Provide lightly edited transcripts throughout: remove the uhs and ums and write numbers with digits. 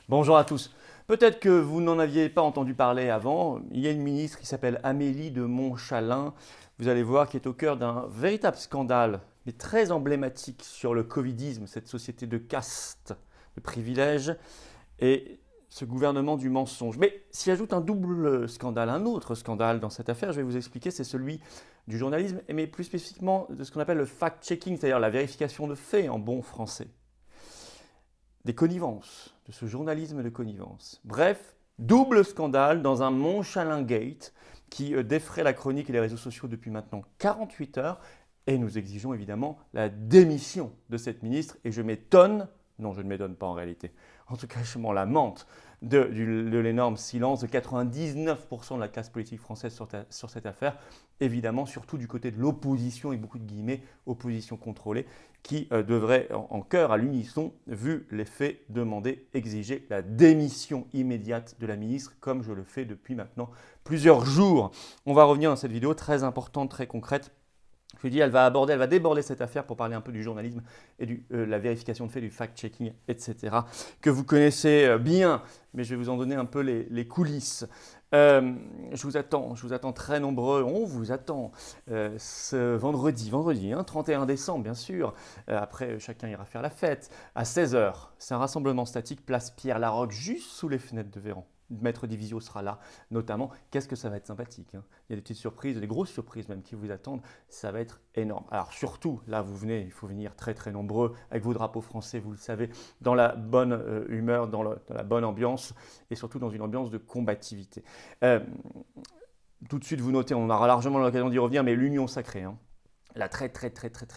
Bonjour à tous. Peut-être que vous n'en aviez pas entendu parler avant. Il y a une ministre qui s'appelle Amélie de Montchalin. Vous allez voir qui est au cœur d'un véritable scandale, mais très emblématique sur le covidisme, cette société de caste, de privilèges et ce gouvernement du mensonge. Mais s'y ajoute un double scandale, un autre scandale dans cette affaire, je vais vous expliquer, c'est celui du journalisme, mais plus spécifiquement de ce qu'on appelle le fact-checking, c'est-à-dire la vérification de faits en bon français. Des connivences, de ce journalisme de connivence. Bref, double scandale dans un Montchalin Gate qui défraie la chronique et les réseaux sociaux depuis maintenant 48 heures. Et nous exigeons évidemment la démission de cette ministre. Et je m'étonne, non je ne m'étonne pas en réalité, en tout cas je m'en lamente, de l'énorme silence de 99% de la classe politique française sur cette affaire. Évidemment, surtout du côté de l'opposition, et beaucoup de guillemets, opposition contrôlée, qui devrait en chœur, à l'unisson, vu les faits, demander, exiger la démission immédiate de la ministre, comme je le fais depuis maintenant plusieurs jours. On va revenir dans cette vidéo très importante, très concrète. Je lui dis, elle va déborder cette affaire pour parler un peu du journalisme et de la vérification de faits, du fact-checking, etc. que vous connaissez bien, mais je vais vous en donner un peu les coulisses. Je vous attends très nombreux, on vous attend ce vendredi, 31 décembre bien sûr, après chacun ira faire la fête, à 16 h. C'est un rassemblement statique, place Pierre-Laroque, juste sous les fenêtres de Véran. Maître Divisio sera là, notamment. Qu'est-ce que ça va être sympathique, hein. Il y a des petites surprises, des grosses surprises même qui vous attendent. Ça va être énorme. Alors surtout, là vous venez, il faut venir très très nombreux, avec vos drapeaux français, vous le savez, dans la bonne humeur, dans la bonne ambiance, et surtout dans une ambiance de combativité. Tout de suite, vous notez, on aura largement l'occasion d'y revenir, mais l'Union sacrée, hein. La très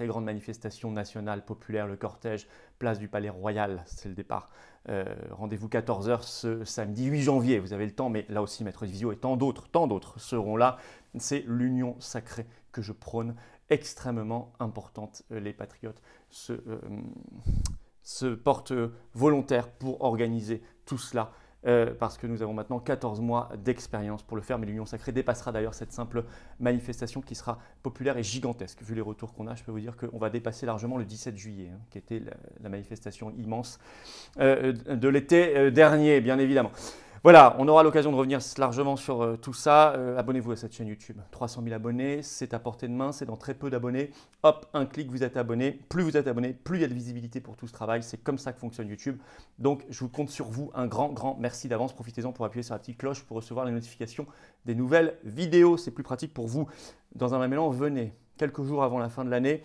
grande manifestation nationale populaire, le cortège, place du Palais Royal, c'est le départ. Rendez-vous 14 h ce samedi 8 janvier, vous avez le temps, mais là aussi Maître Divisio et tant d'autres seront là. C'est l'union sacrée que je prône, extrêmement importante. Les patriotes se portent volontaires pour organiser tout cela. Parce que nous avons maintenant 14 mois d'expérience pour le faire, mais l'Union sacrée dépassera d'ailleurs cette simple manifestation qui sera populaire et gigantesque. Vu les retours qu'on a, je peux vous dire qu'on va dépasser largement le 17 juillet, hein, qui était la manifestation immense de l'été dernier, bien évidemment. Voilà, on aura l'occasion de revenir largement sur tout ça. Abonnez-vous à cette chaîne YouTube. 300 000 abonnés, c'est à portée de main, c'est dans très peu d'abonnés. Hop, un clic, vous êtes abonné. Plus vous êtes abonné, plus il y a de visibilité pour tout ce travail. C'est comme ça que fonctionne YouTube. Donc, je vous compte sur vous. Un grand merci d'avance. Profitez-en pour appuyer sur la petite cloche pour recevoir les notifications des nouvelles vidéos. C'est plus pratique pour vous. Dans un même élan, venez quelques jours avant la fin de l'année.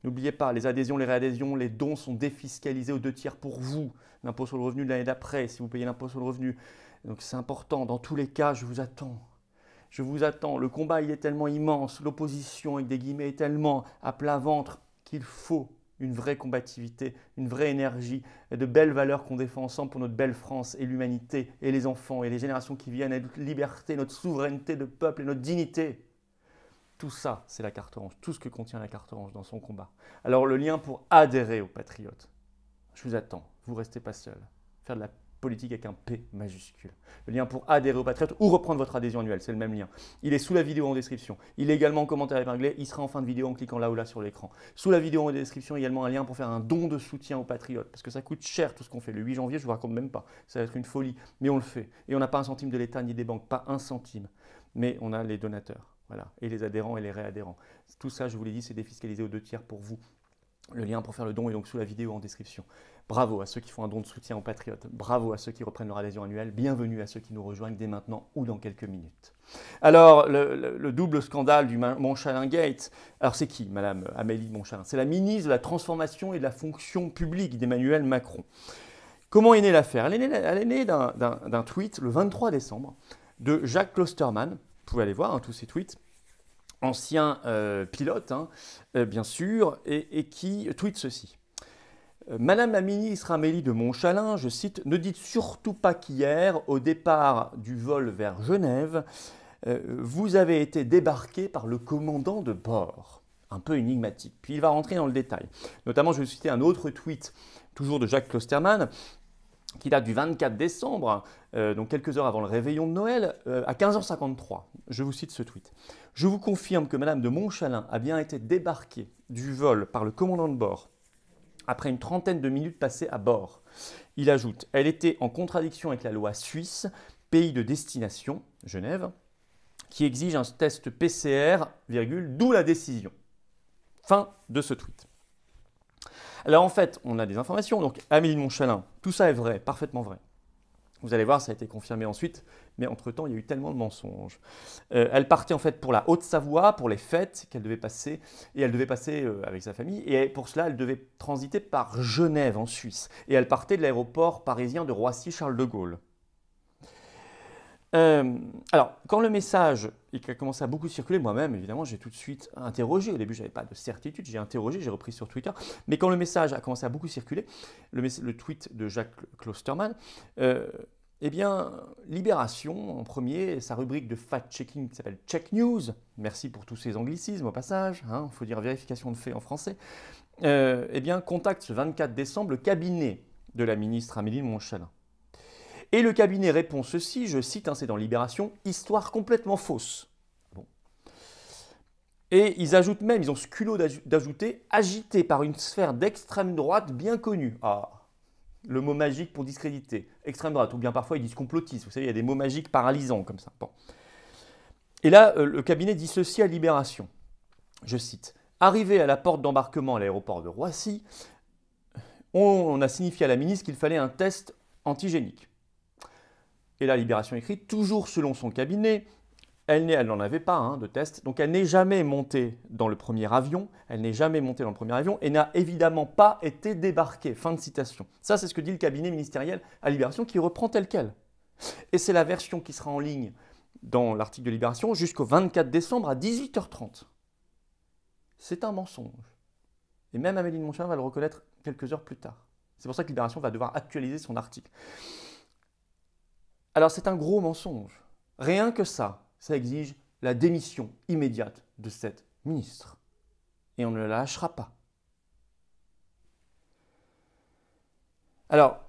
N'oubliez pas, les adhésions, les réadhésions, les dons sont défiscalisés aux 2/3 pour vous. L'impôt sur le revenu de l'année d'après, si vous payez l'impôt sur le revenu. Donc c'est important. Dans tous les cas, je vous attends. Je vous attends. Le combat, il est tellement immense. L'opposition, avec des guillemets, est tellement à plat ventre qu'il faut une vraie combativité, une vraie énergie, et de belles valeurs qu'on défend ensemble pour notre belle France et l'humanité et les enfants et les générations qui viennent, et notre liberté, notre souveraineté de peuple et notre dignité. Tout ça, c'est la carte orange, tout ce que contient la carte orange dans son combat. Alors le lien pour adhérer aux patriotes, je vous attends, vous ne restez pas seul. Faire de la politique avec un P majuscule. Le lien pour adhérer aux patriotes ou reprendre votre adhésion annuelle, c'est le même lien. Il est sous la vidéo en description. Il est également en commentaire épinglé. Il sera en fin de vidéo en cliquant là ou là sur l'écran. Sous la vidéo en description, également un lien pour faire un don de soutien aux patriotes. Parce que ça coûte cher tout ce qu'on fait. Le 8 janvier, je ne vous raconte même pas. Ça va être une folie. Mais on le fait. Et on n'a pas un centime de l'État ni des banques. Pas un centime. Mais on a les donateurs. Voilà. Et les adhérents et les réadhérents. Tout ça, je vous l'ai dit, c'est défiscalisé aux 2/3 pour vous. Le lien pour faire le don est donc sous la vidéo en description. Bravo à ceux qui font un don de soutien aux patriotes. Bravo à ceux qui reprennent leur adhésion annuelle. Bienvenue à ceux qui nous rejoignent dès maintenant ou dans quelques minutes. Alors, le double scandale du Montchalin Gate. Alors, c'est qui, Madame Amélie de Montchalin? C'est la ministre de la Transformation et de la Fonction publique d'Emmanuel Macron. Comment est née l'affaire? Elle est née d'un tweet le 23 décembre de Jacques Klostermann. Vous pouvez aller voir tous ces tweets. Ancien pilote, bien sûr, et qui tweet ceci. Madame la ministre Amélie de Montchalin, je cite, « Ne dites surtout pas qu'hier, au départ du vol vers Genève, vous avez été débarqué par le commandant de bord. » Un peu énigmatique. Puis il va rentrer dans le détail. Notamment, je vais citer un autre tweet, toujours de Jacques Klostermann, qui date du 24 décembre, donc quelques heures avant le réveillon de Noël, à 15h53. Je vous cite ce tweet. « Je vous confirme que Madame de Montchalin a bien été débarquée du vol par le commandant de bord après une trentaine de minutes passées à bord. Il ajoute, elle était en contradiction avec la loi suisse, pays de destination, Genève, qui exige un test PCR, d'où la décision. Fin de ce tweet. Alors en fait, on a des informations. Donc Amélie de Montchalin, tout ça est vrai, parfaitement vrai. Vous allez voir, ça a été confirmé ensuite, mais entre-temps, il y a eu tellement de mensonges. Elle partait en fait pour la Haute-Savoie, pour les fêtes qu'elle devait passer, et elle devait passer avec sa famille, et pour cela, elle devait transiter par Genève, en Suisse. Et elle partait de l'aéroport parisien de Roissy-Charles de Gaulle. Alors, quand le message a commencé à beaucoup circuler, moi-même, évidemment, j'ai tout de suite interrogé. Au début, je n'avais pas de certitude, j'ai interrogé, j'ai repris sur Twitter. Mais quand le message a commencé à beaucoup circuler, le tweet de Jacques Klosterman, eh bien, Libération, en premier, sa rubrique de fact-checking qui s'appelle Check News, merci pour tous ces anglicismes au passage, il faut dire vérification de faits en français, eh bien, contacte ce 24 décembre le cabinet de la ministre Amélie de Montchalin. Et le cabinet répond ceci, je cite, c'est dans Libération, « histoire complètement fausse ». Bon. Et ils ajoutent même, ils ont ce culot d'ajouter « agité par une sphère d'extrême droite bien connue ». Ah, le mot magique pour discréditer. Extrême droite, ou bien parfois ils disent complotiste. Vous savez, il y a des mots magiques paralysants comme ça. Bon. Et là, le cabinet dit ceci à Libération. Je cite, « Arrivé à la porte d'embarquement à l'aéroport de Roissy, on a signifié à la ministre qu'il fallait un test antigénique. » Et la Libération écrit, toujours selon son cabinet, elle n'en avait pas de test, donc elle n'est jamais montée dans le premier avion, et n'a évidemment pas été débarquée. Fin de citation. Ça, c'est ce que dit le cabinet ministériel à Libération qui reprend tel quel. Et c'est la version qui sera en ligne dans l'article de Libération jusqu'au 24 décembre à 18h30. C'est un mensonge. Et même Amélie de Montchalin va le reconnaître quelques heures plus tard. C'est pour ça que Libération va devoir actualiser son article. Alors c'est un gros mensonge. Rien que ça exige la démission immédiate de cette ministre. Et on ne la lâchera pas. Alors,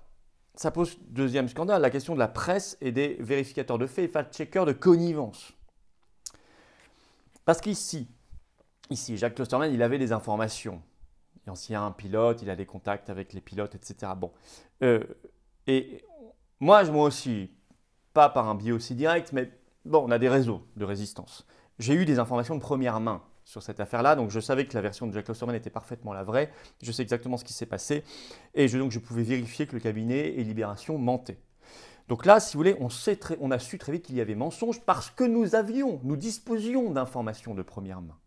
ça pose deuxième scandale, la question de la presse et des vérificateurs de faits et fact-checkers de connivence. Parce qu'ici, Jacques Klosterman, il avait des informations. Ancien pilote, il a des contacts avec les pilotes, etc. Bon. Et moi aussi, pas par un biais aussi direct, mais bon, on a des réseaux de résistance. J'ai eu des informations de première main sur cette affaire-là, donc je savais que la version de Jacques Klosterman était parfaitement la vraie, je sais exactement ce qui s'est passé, et donc je pouvais vérifier que le cabinet et Libération mentaient. Donc là, si vous voulez, on a su très vite qu'il y avait mensonge parce que nous disposions d'informations de première main.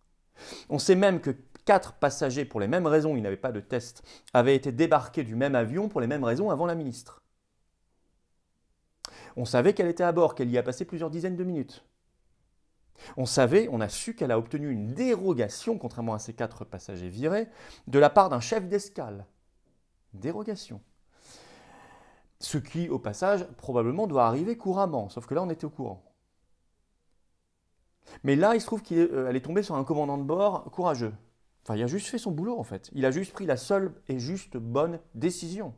On sait même que 4 passagers, pour les mêmes raisons, ils n'avaient pas de test, avaient été débarqués du même avion pour les mêmes raisons avant la ministre. On savait qu'elle était à bord, qu'elle y a passé plusieurs dizaines de minutes. On a su qu'elle a obtenu une dérogation, contrairement à ces 4 passagers virés, de la part d'un chef d'escale. Dérogation. Ce qui, au passage, probablement doit arriver couramment, sauf que là, on était au courant. Mais là, il se trouve qu'elle est tombée sur un commandant de bord courageux. Enfin, il a juste fait son boulot, en fait. Il a juste pris la seule et juste bonne décision.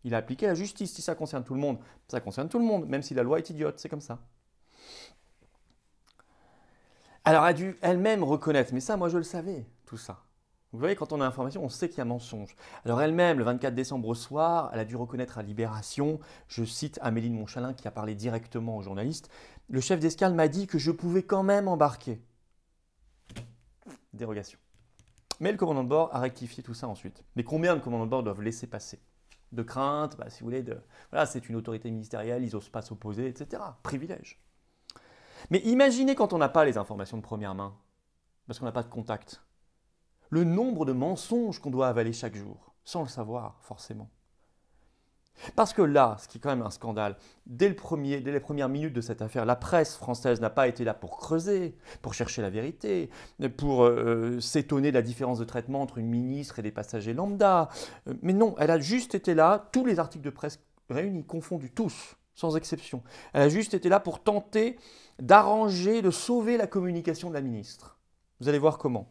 Il a appliqué la justice. Si ça concerne tout le monde, ça concerne tout le monde, même si la loi est idiote, c'est comme ça. Alors, elle a dû elle-même reconnaître, mais ça, moi, je le savais, tout ça. Vous voyez, quand on a l'information, on sait qu'il y a mensonge. Alors elle-même, le 24 décembre au soir, elle a dû reconnaître à Libération, je cite Amélie de Montchalin qui a parlé directement aux journalistes, « Le chef d'escale m'a dit que je pouvais quand même embarquer. » Dérogation. Mais le commandant de bord a rectifié tout ça ensuite. Mais combien de commandants de bord doivent laisser passer? De crainte, si vous voulez, voilà, c'est une autorité ministérielle, ils n'osent pas s'opposer, etc. Privilège. Mais imaginez quand on n'a pas les informations de première main, parce qu'on n'a pas de contact. Le nombre de mensonges qu'on doit avaler chaque jour, sans le savoir, forcément. Parce que là, ce qui est quand même un scandale, dès les premières minutes de cette affaire, la presse française n'a pas été là pour creuser, pour chercher la vérité, pour s'étonner de la différence de traitement entre une ministre et des passagers lambda. Mais non, elle a juste été là, tous les articles de presse réunis, confondus, tous, sans exception. Elle a juste été là pour tenter d'arranger, de sauver la communication de la ministre. Vous allez voir comment.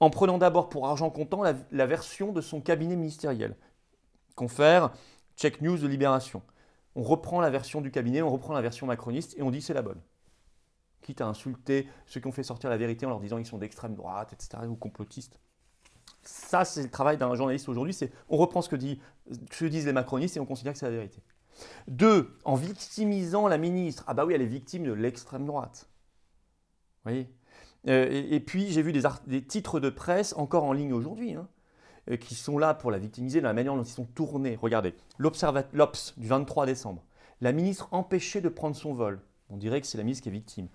En prenant d'abord pour argent comptant la version de son cabinet ministériel. Confère Check News de Libération. On reprend la version du cabinet, on reprend la version macroniste et on dit c'est la bonne. Quitte à insulter ceux qui ont fait sortir la vérité en leur disant qu'ils sont d'extrême droite, etc. ou complotistes. Ça, c'est le travail d'un journaliste aujourd'hui, c'est on reprend ce que disent les macronistes et on considère que c'est la vérité. 2, en victimisant la ministre. Ah bah oui, elle est victime de l'extrême droite. Vous voyez et puis, j'ai vu des titres de presse, encore en ligne aujourd'hui, hein, qui sont là pour la victimiser de la manière dont ils sont tournés. Regardez, l'Obs du 23 décembre. La ministre empêchée de prendre son vol. On dirait que c'est la ministre qui est victime.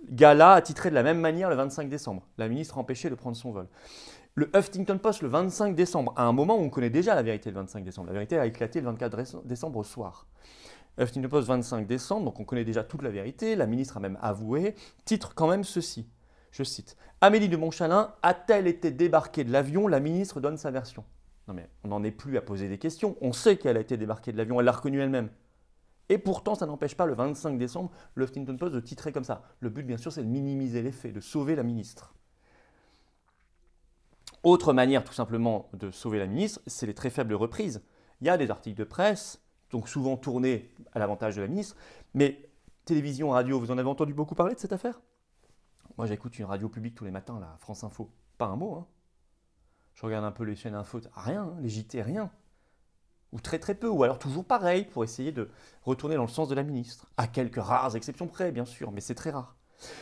Gala a titré de la même manière le 25 décembre. La ministre empêchée de prendre son vol. Le Huffington Post le 25 décembre, à un moment où on connaît déjà la vérité le 25 décembre. La vérité a éclaté le 24 décembre au soir. Huffington Post 25 décembre, donc on connaît déjà toute la vérité. La ministre a même avoué. Titre quand même ceci. Je cite, Amélie de Montchalin a-t-elle été débarquée de l'avion? La ministre donne sa version. Non mais on n'en est plus à poser des questions. On sait qu'elle a été débarquée de l'avion, elle l'a reconnue elle-même. Et pourtant, ça n'empêche pas le 25 décembre, le Huffington Post de titrer comme ça. Le but, bien sûr, c'est de minimiser les faits, de sauver la ministre. Autre manière, tout simplement, de sauver la ministre, c'est les très faibles reprises. Il y a des articles de presse, donc souvent tournés à l'avantage de la ministre, mais télévision, radio, vous en avez entendu beaucoup parler de cette affaire? Moi, j'écoute une radio publique tous les matins, la France Info. Pas un mot, hein. Je regarde un peu les chaînes info, rien, hein, les JT, rien. Ou très très peu, ou alors toujours pareil, pour essayer de retourner dans le sens de la ministre. À quelques rares exceptions près, bien sûr, mais c'est très rare.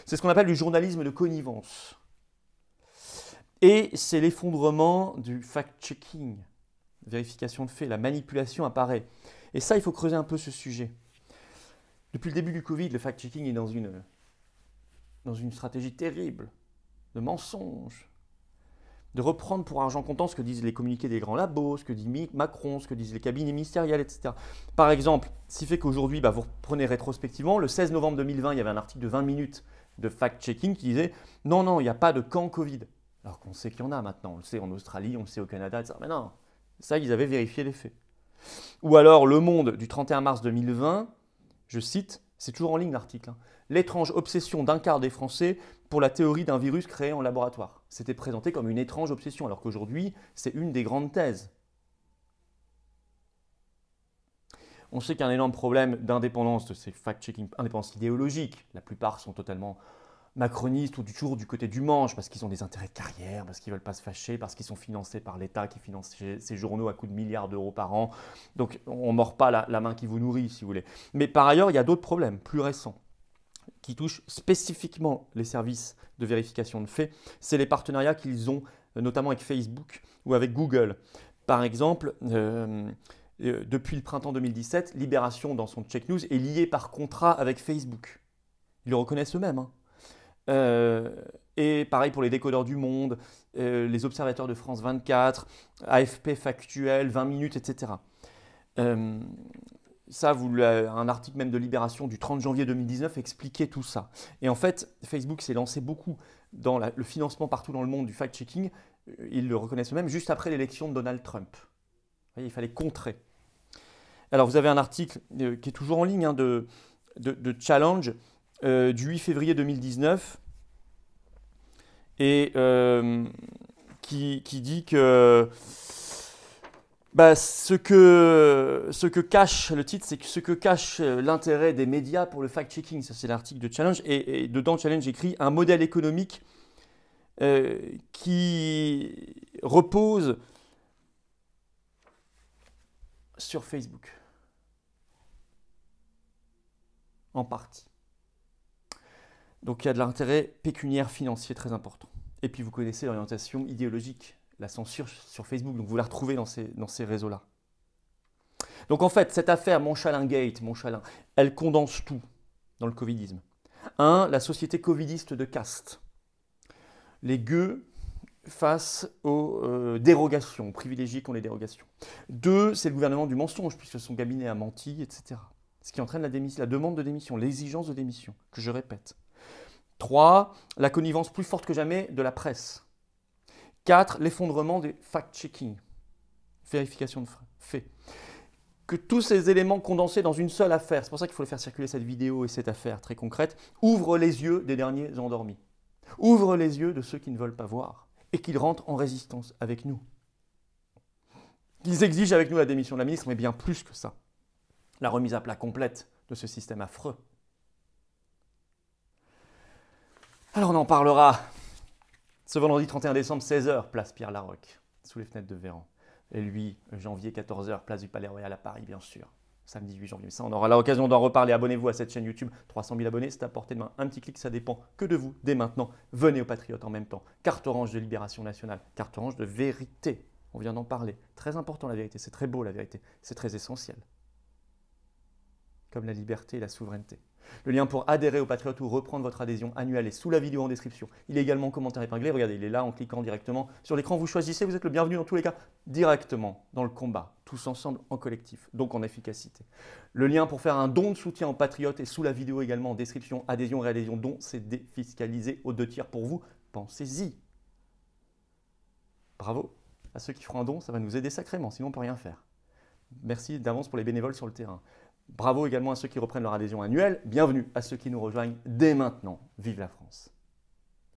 C'est ce qu'on appelle du journalisme de connivence. Et c'est l'effondrement du fact-checking, vérification de faits, la manipulation apparaît. Et ça, il faut creuser un peu ce sujet. Depuis le début du Covid, le fact-checking est dans une stratégie terrible de mensonge, de reprendre pour argent comptant ce que disent les communiqués des grands labos, ce que dit Macron, ce que disent les cabinets ministériels, etc. Par exemple, ce qui fait qu'aujourd'hui, vous reprenez rétrospectivement, le 16 novembre 2020, il y avait un article de 20 minutes de fact-checking qui disait « Non, non, il n'y a pas de camp Covid ». Alors qu'on sait qu'il y en a maintenant, on le sait en Australie, on le sait au Canada, etc. Mais non, ça, ils avaient vérifié les faits. Ou alors Le Monde du 31 mars 2020, je cite, c'est toujours en ligne l'article, hein, l'étrange obsession d'un quart des Français pour la théorie d'un virus créé en laboratoire. C'était présenté comme une étrange obsession, alors qu'aujourd'hui, c'est une des grandes thèses. On sait qu'il y a un énorme problème d'indépendance de ces fact-checking, indépendance idéologique. La plupart sont totalement macronistes ou toujours du côté du manche parce qu'ils ont des intérêts de carrière, parce qu'ils ne veulent pas se fâcher, parce qu'ils sont financés par l'État qui finance ces journaux à coups de milliards d'euros par an. Donc on ne mord pas la main qui vous nourrit, si vous voulez. Mais par ailleurs, il y a d'autres problèmes plus récents qui touchent spécifiquement les services de vérification de faits. C'est les partenariats qu'ils ont notamment avec Facebook ou avec Google. Par exemple, depuis le printemps 2017, Libération, dans son Check News, est lié par contrat avec Facebook. Ils le reconnaissent eux-mêmes, hein. Et pareil pour les décodeurs du Monde, les observateurs de France 24, AFP Factuel, 20 minutes, etc. Ça, un article même de Libération du 30 janvier 2019 expliquait tout ça. Et en fait, Facebook s'est lancé beaucoup dans le financement partout dans le monde du fact-checking. Ils le reconnaissent eux-mêmes juste après l'élection de Donald Trump. Vous voyez, il fallait contrer. Alors, vous avez un article qui est toujours en ligne, hein, de Challenge, du 8 février 2019 et qui dit que ce que cache, le titre, c'est que ce que cache l'intérêt des médias pour le fact-checking. Ça, c'est l'article de Challenge. Et dedans, Challenge écrit un modèle économique qui repose sur Facebook. En partie. Donc il y a de l'intérêt pécuniaire financier très important. Et puis vous connaissez l'orientation idéologique, la censure sur Facebook, donc vous la retrouvez dans ces réseaux-là. Donc en fait, cette affaire Montchalin-Gate, elle condense tout dans le covidisme. 1, la société covidiste de caste. Les gueux face aux dérogations, aux privilégiés qui ont les dérogations. 2, c'est le gouvernement du mensonge, puisque son cabinet a menti, etc. Ce qui entraîne la demande de démission, l'exigence de démission, que je répète. 3, la connivence plus forte que jamais de la presse. 4, l'effondrement des fact-checking, vérification de faits. Que tous ces éléments condensés dans une seule affaire, c'est pour ça qu'il faut faire circuler cette vidéo et cette affaire très concrète, ouvrent les yeux des derniers endormis. Ouvrent les yeux de ceux qui ne veulent pas voir et qu'ils rentrent en résistance avec nous. Qu'ils exigent avec nous la démission de la ministre, mais bien plus que ça. La remise à plat complète de ce système affreux. Alors on en parlera ce vendredi 31 décembre, 16h, place Pierre Laroque. sous les fenêtres de Véran. Et lui, janvier 14h, place du Palais Royal à Paris, bien sûr. Samedi 8 janvier. Ça, on aura l'occasion d'en reparler. Abonnez-vous à cette chaîne YouTube. 300 000 abonnés, c'est à portée de main. Un petit clic, ça dépend que de vous dès maintenant. Venez aux Patriotes en même temps. Carte orange de Libération Nationale. Carte orange de vérité. On vient d'en parler. Très important la vérité. C'est très beau la vérité. C'est très essentiel. Comme la liberté et la souveraineté. Le lien pour adhérer aux Patriotes ou reprendre votre adhésion annuelle est sous la vidéo en description. Il est également en commentaire épinglé. Regardez, il est là en cliquant directement sur l'écran. Vous choisissez, vous êtes le bienvenu dans tous les cas, directement dans le combat, tous ensemble en collectif, donc en efficacité. Le lien pour faire un don de soutien aux Patriotes est sous la vidéo également en description. Adhésion, réadhésion, don, c'est défiscalisé aux 2 tiers pour vous. Pensez-y. Bravo à ceux qui feront un don, ça va nous aider sacrément, sinon on ne peut rien faire. Merci d'avance pour les bénévoles sur le terrain. Bravo également à ceux qui reprennent leur adhésion annuelle. Bienvenue à ceux qui nous rejoignent dès maintenant. Vive la France!